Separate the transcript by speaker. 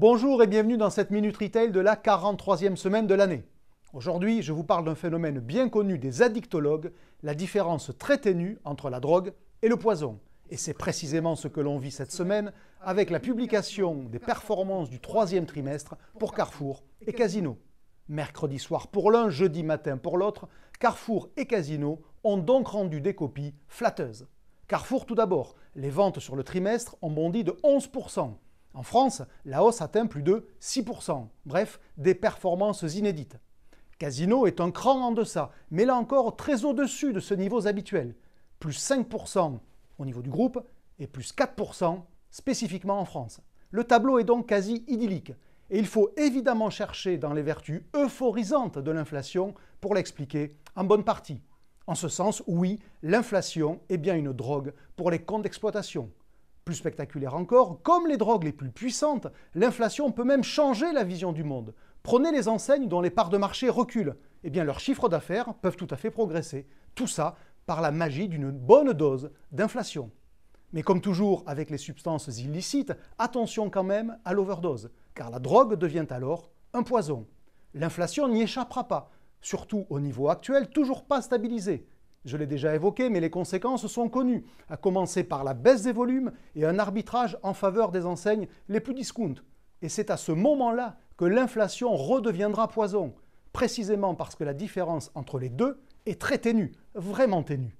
Speaker 1: Bonjour et bienvenue dans cette Minute Retail de la 43e semaine de l'année. Aujourd'hui, je vous parle d'un phénomène bien connu des addictologues, la différence très ténue entre la drogue et le poison. Et c'est précisément ce que l'on vit cette semaine avec la publication des performances du troisième trimestre pour Carrefour et Casino. Mercredi soir pour l'un, jeudi matin pour l'autre, Carrefour et Casino ont donc rendu des copies flatteuses. Carrefour tout d'abord, les ventes sur le trimestre ont bondi de 11%. En France, la hausse atteint plus de 6%. Bref, des performances inédites. Casino est un cran en deçà, mais là encore très au-dessus de ce niveau habituel. Plus 5% au niveau du groupe et plus 4% spécifiquement en France. Le tableau est donc quasi idyllique. Et il faut évidemment chercher dans les vertus euphorisantes de l'inflation pour l'expliquer en bonne partie. En ce sens, oui, l'inflation est bien une drogue pour les comptes d'exploitation. Plus spectaculaire encore, comme les drogues les plus puissantes, l'inflation peut même changer la vision du monde. Prenez les enseignes dont les parts de marché reculent. Eh bien, leurs chiffres d'affaires peuvent tout à fait progresser. Tout ça par la magie d'une bonne dose d'inflation. Mais comme toujours avec les substances illicites, attention quand même à l'overdose, car la drogue devient alors un poison. L'inflation n'y échappera pas, surtout au niveau actuel, toujours pas stabilisé. Je l'ai déjà évoqué, mais les conséquences sont connues, à commencer par la baisse des volumes et un arbitrage en faveur des enseignes les plus discount. Et c'est à ce moment-là que l'inflation redeviendra poison, précisément parce que la différence entre les deux est très ténue, vraiment ténue.